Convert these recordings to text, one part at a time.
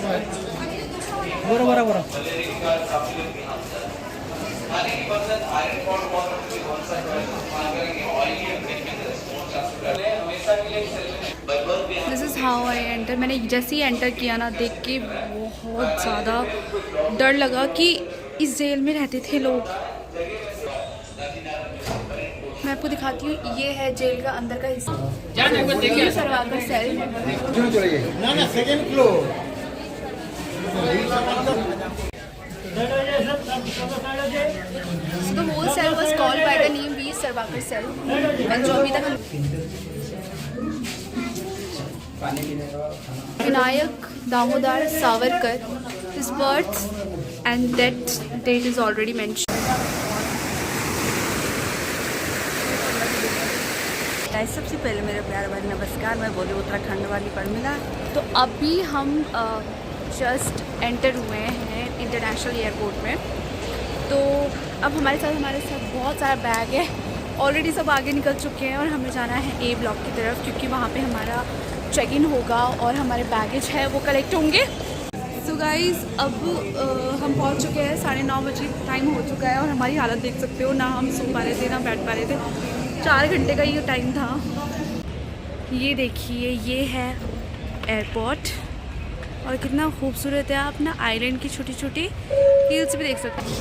बरोबर बरोबर. This is how I enter. मैंने जैसे ही एंटर किया ना, देख के बहुत ज़्यादा डर लगा कि इस जेल में रहते थे लोग. मैं आपको दिखाती हूँ, ये है जेल का अंदर का हिस्सा. सर्वाकर सेल. ना ना second floor. So the whole cell was called by the name Veer Sarwakar cell. And जो अभी तक हम Vinayak Damodar Savarkar, his birth and death date is already mentioned. सबसे पहले मेरे प्यार वाली नमस्कार. मैं बोली उत्तराखंड वाली परमिला. तो अभी हम जस्ट एंटर हुए हैं इंटरनेशनल एयरपोर्ट में. तो अब हमारे साथ बहुत सारा बैग है. ऑलरेडी सब आगे निकल चुके हैं और हमें जाना है ए ब्लॉक की तरफ, क्योंकि वहाँ पे हमारा चेक इन होगा और हमारे बैगेज है वो कलेक्ट होंगे. सो गाइज़, अब हम पहुँच चुके हैं. 9:30 बजे टाइम हो चुका है और हमारी हालत देख सकते हो. ना हम सो पा रहे थे ना बैठ पा रहे थे. 4 घंटे का ये टाइम था. ये देखिए, ये है एयरपोर्ट और कितना खूबसूरत है. आप ना आइलैंड की छोटी छोटी हिल्स भी देख सकते हैं.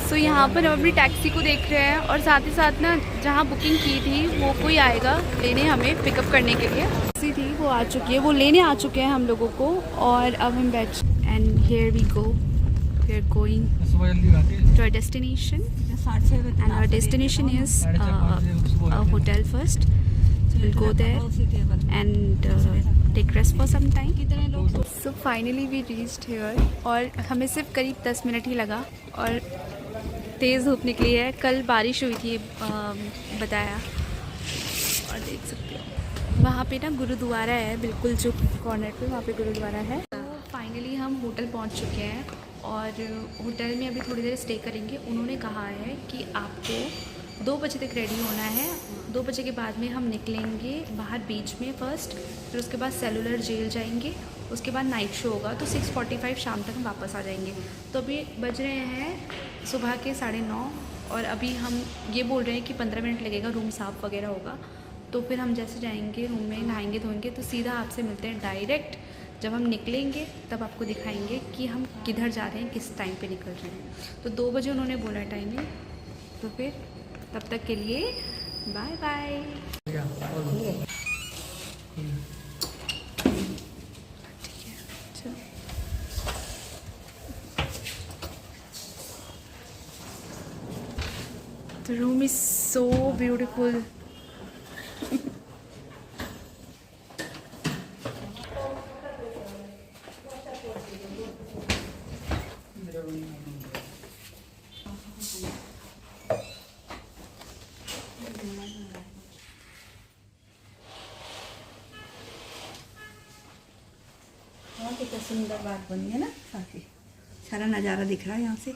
सो यहाँ पर हम अपनी टैक्सी को देख रहे हैं और साथ ही साथ ना जहाँ बुकिंग की थी वो कोई आएगा लेने, हमें पिकअप करने के लिए. टैक्सी थी वो आ चुकी है, वो लेने आ चुके हैं हम लोगों को और अब हम बैठ. And here we go, we are going to our destination, and our destination is a hotel first. So we'll go there and take rest for some time. So finally we reached here और हमें सिर्फ करीब 10 minute ही लगा और तेज़ धूप निकली है. कल बारिश हुई थी बताया, और देख सकते हो वहाँ पे ना गुरुद्वारा है, बिल्कुल जो कॉर्नर पे वहाँ पे गुरुद्वारा है. तो फाइनली हम होटल पहुँच चुके हैं और होटल में अभी थोड़ी देर स्टे करेंगे. उन्होंने कहा है कि आपको 2 बजे तक रेडी होना है. 2 बजे के बाद में हम निकलेंगे बाहर बीच में फर्स्ट, फिर उसके बाद सेलुलर जेल जाएंगे, उसके बाद नाइट शो होगा. तो 6:45 शाम तक हम वापस आ जाएंगे. तो अभी बज रहे हैं सुबह के 9:30 और अभी हम ये बोल रहे हैं कि 15 मिनट लगेगा, रूम साफ़ वगैरह होगा. तो फिर हम जैसे जाएंगे रूम में, नहाएंगे धोएंगे, तो सीधा आपसे मिलते हैं डायरेक्ट. जब हम निकलेंगे तब आपको दिखाएंगे कि हम किधर जा रहे हैं, किस टाइम पे निकल रहे हैं. तो 2 बजे उन्होंने बोला टाइमिंग. तो फिर तब तक के लिए bye bye. The room is so beautiful. कितना सुंदर बात बनी है ना. काफी सारा नज़ारा दिख रहा है यहाँ से.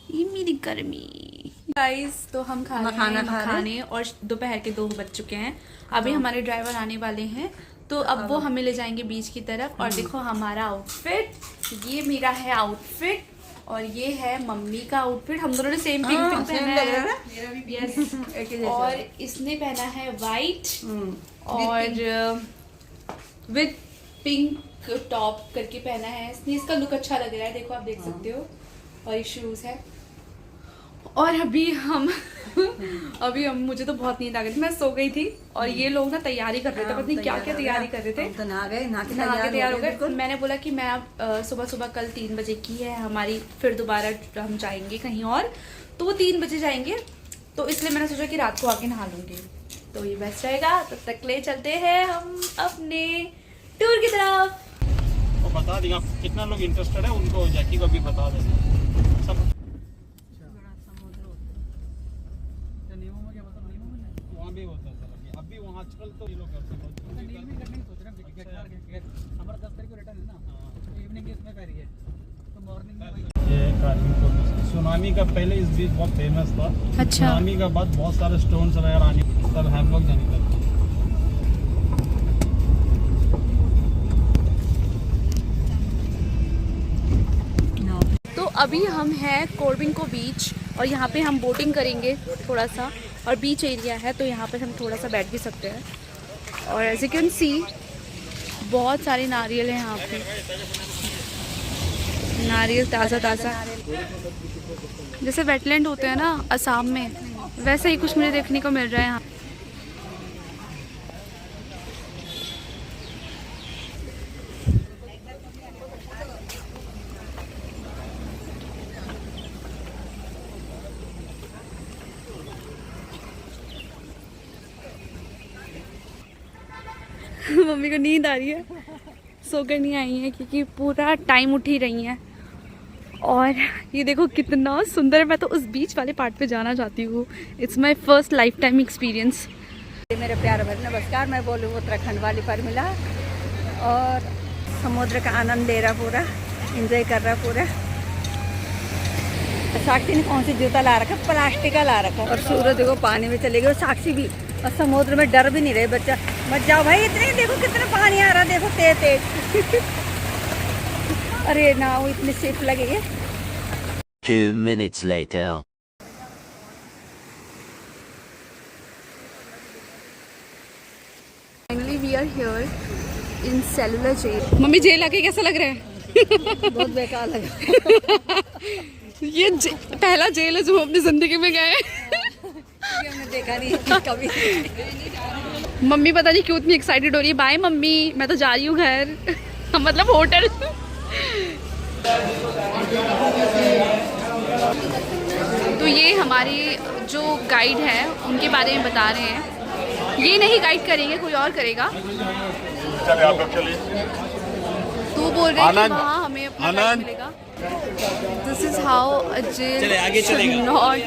ये मेरी गर्मी. गाइस, तो हम खाने और दोपहर के 2 बज चुके हैं. अभी हमारे ड्राइवर आने वाले हैं, तो अब वो हमें ले जाएंगे बीच की तरफ. और देखो हमारा आउटफिट, ये मेरा है आउटफिट और ये है मम्मी का आउटफिट. हम दोनों ने सेम पिंक पहना है. यस. और इसने पहना है वाइट और विद पिंक टॉप करके पहना है इसने. इसका लुक अच्छा लग रहा है, देखो आप देख सकते हो. और ये शूज़ है. और अभी हम मुझे तो बहुत नींद आ गई थी, मैं सो गई थी. और ये लोग ना तैयारी कर रहे थे, पता नहीं क्या क्या तैयारी कर रहे थे. तो नहा के तैयार हो गए. मैंने बोला कि मैं अब सुबह कल 3 बजे की है हमारी, फिर दोबारा हम जाएंगे कहीं और, तो वो 3 बजे जाएंगे. तो इसलिए मैंने सोचा कि रात को आके नहा लूँगी, तो ये बेस्ट रहेगा. तब तक ले चलते हैं हम अपने टूर की तरफ. वो बता देंगे आप कितना लोग इंटरेस्टेड है, उनको जैकी को भी बता देंगे सब. वहाँ भी होता है अभी वहाँ आजकल तो ये लोग हमारा 10 तारीख को रिटर्न है ना, इवनिंग इसमें पहरी है, तो मॉर्निंग में का सुनामी का पहले इस बीच बहुत फेमस था। अच्छा। सुनामी का बाद बहुत सारे स्टोन्स वगैरह आने तब हम लोग जाने लगे। तो अभी हम हैं कोरबिंको बीच और यहाँ पे हम बोटिंग करेंगे थोड़ा सा, और बीच एरिया है तो यहाँ पे हम थोड़ा सा बैठ भी सकते हैं। और एज यू कैन सी बहुत सारे नारियल हैं यहाँ पे, नारियल ताज़ा ताज़ा, जैसे वेटलैंड होते हैं ना असम में, वैसे ही कुछ मुझे देखने को मिल रहा है यहाँ। मम्मी को नींद आ रही है, सोकर नहीं आई है क्योंकि पूरा टाइम उठ ही रही हैं। और ये देखो कितना सुंदर है, मैं तो उस बीच वाले पार्ट पे जाना चाहती हूँ। It's my first life time experience. मेरे प्यार भरे नमस्कार, मैं बोलूँ उत्तराखंड वाली परमिला, और समुद्र का आनंद ले रहा, पूरा एंजॉय कर रहा पूरा। साक्षी ने कौन सी जूता ला रखा, प्लास्टिक का ला रखा, और सूरज देखो पानी में चले गए, और साक्षी भी, और समुद्र में डर भी नहीं रहे बच्चा। मत जाओ भाई, इतने देखो कितना पानी आ रहा, देखो तेज तेज। अरे ना वो इतनी सेफ लगेगी। 2 minutes later. Finally we are here in cellular jail. Mummy jail आके कैसा लग रहा है? बहुत बेकार लगा। ये पहला जेल है जो हम अपनी जिंदगी में गए। हमने देखा नहीं कभी। मम्मी पता नहीं क्यों इतनी एक्साइटेड हो रही है। बाय मम्मी, मैं तो जा रही हूँ घर। मतलब होटल। तो ये हमारे जो गाइड है उनके बारे में बता रहे हैं। ये नहीं गाइड करेंगे, कोई और करेगा। चलिए आप लोग चलिए। तो बोल रहे हैं कि वहाँ हमें अपना गाइड मिलेगा। This is how a jail should not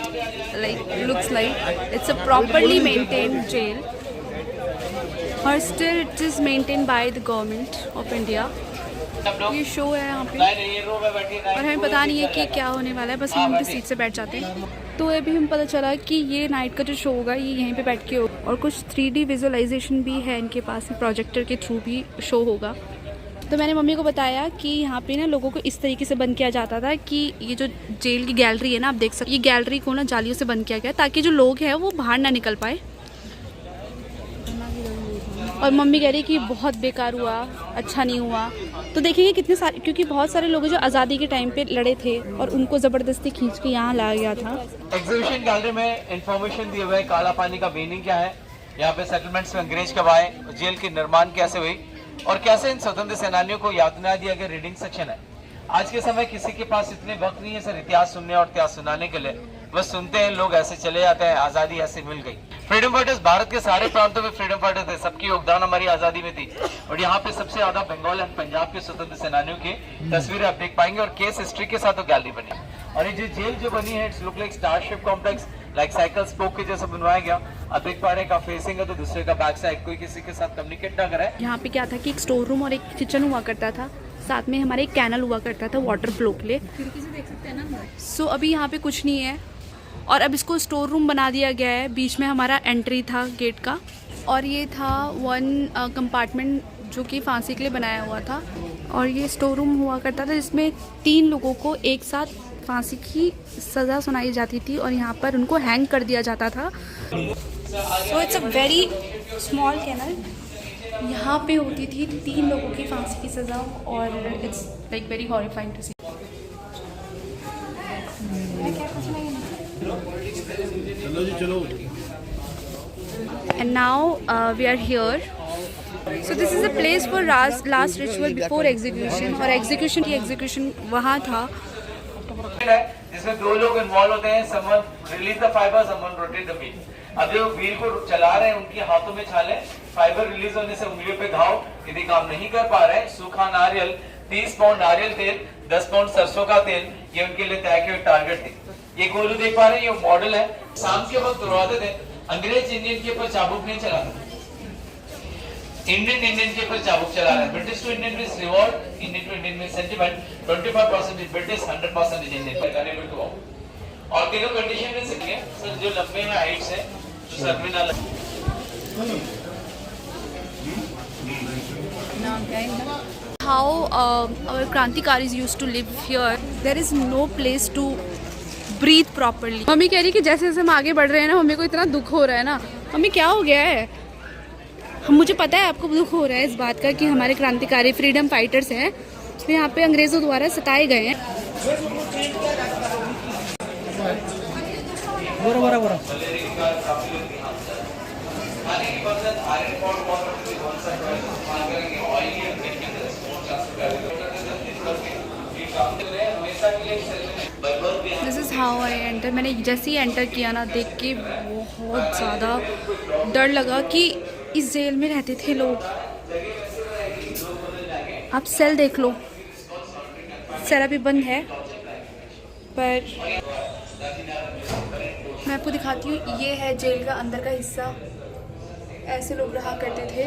looks like. It's a properly maintained jail, or still it is maintained by the government of India. ये शो है यहाँ पे, और हमें पता नहीं है कि क्या होने वाला है, बस हम उनकी सीट से बैठ जाते हैं। तो अभी हमें पता चला कि ये नाइट का जो शो होगा ये यहीं पे बैठ के होगा, और कुछ 3D विजुअलाइजेशन भी है इनके पास, प्रोजेक्टर के थ्रू भी शो होगा। तो मैंने मम्मी को बताया कि यहाँ पे ना लोगों को इस तरीके से बंद किया जाता था कि ये जो जेल की गैलरी है ना, आप देख सकते, ये गैलरी को ना जालियों से बंद किया गया ताकि जो लोग हैं वो बाहर ना निकल पाए। और मम्मी कह रही कि बहुत बेकार हुआ, अच्छा नहीं हुआ। तो देखेंगे कितने सारे, क्योंकि बहुत सारे लोग जो आज़ादी के टाइम पे लड़े थे और उनको ज़बरदस्ती खींच के यहाँ लाया गया था। एग्जीबिशन गैलरी में इंफॉर्मेशन दिए हुए काला पानी का मीनिंग क्या है, यहाँ पे सेटलमेंट्स में अंग्रेज कब आए, जेल की निर्माण कैसे हुई, और कैसे इन स्वतंत्र सेनानियों को यातना दिया गया। रीडिंग सेक्शन है। आज के समय किसी के पास इतने वक्त नहीं है सर इतिहास सुनने और इतिहास सुनाने के लिए, बस सुनते हैं लोग, ऐसे चले जाते हैं। आजादी ऐसे मिल गई। फ्रीडम फाइटर्स भारत के सारे प्रांतों में फ्रीडम फाइटर थे, सबकी योगदान हमारी आजादी में थी। और यहाँ पे सबसे ज्यादा बंगाल एंड पंजाब के स्वतंत्र सेनानियों की तस्वीरें आप देख पाएंगे, और केस हिस्ट्री के साथ गैलरी बनी। और ये जो जेल जो बनी है, it's look like starship complex, like cycle spoke के जैसा बनवाया गया। आप देख पा रहे हैं का फेसिंग है तो दूसरे का बैक साइड, कोई किसी के साथ कम्युनिकेट ना करे। यहाँ पे क्या था कि एक स्टोर रूम और एक किचन हुआ करता था, साथ में हमारे एक कैनल हुआ करता था वाटर फ्लो के लिए। सो अभी यहाँ पे कुछ नहीं है, और अब इसको स्टोर रूम बना दिया गया है। बीच में हमारा एंट्री था गेट का, और ये था 1 कंपार्टमेंट जो कि फांसी के लिए बनाया हुआ था। और ये स्टोर रूम हुआ करता था जिसमें 3 लोगों को एक साथ फांसी की सज़ा सुनाई जाती थी, और यहाँ पर उनको हैंग कर दिया जाता था। So it's a very small canal. यहाँ पे होती थी 3 लोगों की फांसी की सज़ा, और it's like very horrifying to see. And now we are here. So this is a place for last ritual before execution, और execution की execution वहाँ था। जिसमें 2 लोग इन्वॉल्व होते हैं, someone release the fiber, someone rotate the wheel। अब जो व्हील को चला रहे हैं उनके हाथों में छाले, फाइबर रिलीज होने से उंगलियों पे घाव, यदि काम नहीं कर पा रहे हैं, सूखा नारियल, 30 पाउंड नारियल तेल, 10 पाउंड सरसों का तेल, ये उनके लिए तय किए टारगेट थे। ये गोलू देख पा रहे हैं, ये मॉडल है। शाम के वक्त दरवाजे थे, अंग्रेज इंडियन के ऊपर चाबुक नहीं चलाते। इंडियन के ऊपर चाबुक चला रहा है। British to Indian means reward, Indian to Indian means sentiment. 25% is British, 100% is Indian. Unable to walk. और तीनों कंडीशन में सिक है सर, जो लंबे में हाइट से तो सर में ना लगे। How our Krantikari's used to live here. There is no place to breathe properly. Mummy कह रही कि जैसे जैसे हम आगे बढ़ रहे हैं ना, मम्मी को इतना दुख हो रहा है ना। मम्मी क्या हो गया है? मुझे पता है आपको दुख हो रहा है इस बात का कि हमारे क्रांतिकारी फ्रीडम फाइटर्स हैं, तो यहाँ पे अंग्रेज़ों द्वारा सताए गए हैं। बरोबर this is how I enter. मैंने जैसे ही एंटर किया ना, देख के बहुत ज़्यादा डर लगा कि इस जेल में रहते थे लोग। आप सेल देख लो, सेल अभी बंद है, पर मैं आपको दिखाती हूँ। ये है जेल का अंदर का हिस्सा, ऐसे लोग रहा करते थे।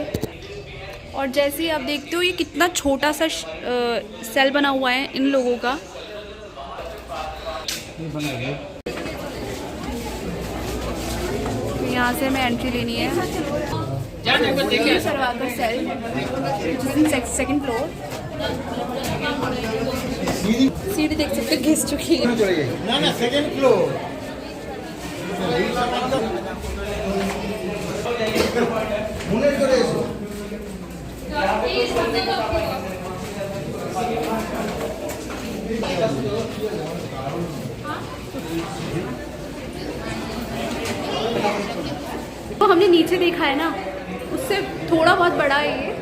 और जैसे ही आप देखते हो ये कितना छोटा सा सेल बना हुआ है इन लोगों का। यहाँ से हमें एंट्री लेनी है। Survivor cell second floor. सीढ़ी देख सकते, घिस चुकी है। ना सेकंड फ्लोर। तो हमने नीचे देखा है ना, उससे थोड़ा बहुत बड़ा है ये।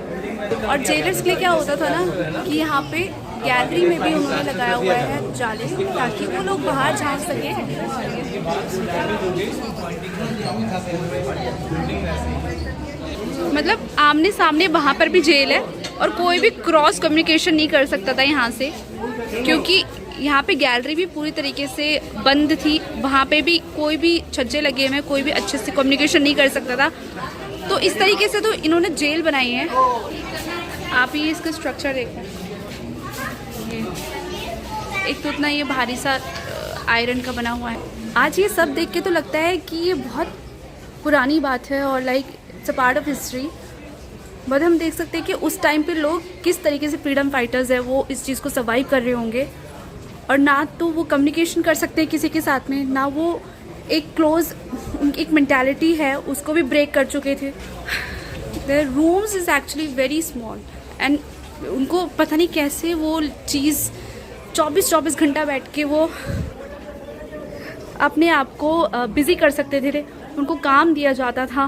और जेलर्स के लिए क्या होता था ना कि यहाँ पे गैलरी में भी उन्होंने लगाया हुआ है जाले, ताकि वो लोग बाहर झांक सकें। मतलब आमने सामने वहाँ पर भी जेल है और कोई भी क्रॉस कम्युनिकेशन नहीं कर सकता था यहाँ से, क्योंकि यहाँ पे गैलरी भी पूरी तरीके से बंद थी। वहाँ पे भी कोई भी छज्जे लगे हुए, कोई भी अच्छे से कम्युनिकेशन नहीं कर सकता था। तो इस तरीके से तो इन्होंने जेल बनाई है। आप ये इसका स्ट्रक्चर देखो, एक तो इतना ये भारी सा आयरन का बना हुआ है। आज ये सब देख के तो लगता है कि ये बहुत पुरानी बात है और like it's a part of history. But हम देख सकते हैं कि उस टाइम पे लोग किस तरीके से फ्रीडम फाइटर्स है वो इस चीज़ को सर्वाइव कर रहे होंगे। और ना तो वो कम्युनिकेशन कर सकते हैं किसी के साथ में, ना वो एक क्लोज एक मेंटालिटी है उसको भी ब्रेक कर चुके थे। Their rooms is actually very small and उनको पता नहीं कैसे वो चीज़ 24 घंटा बैठ के वो अपने आप को बिज़ी कर सकते थे। उनको काम दिया जाता था।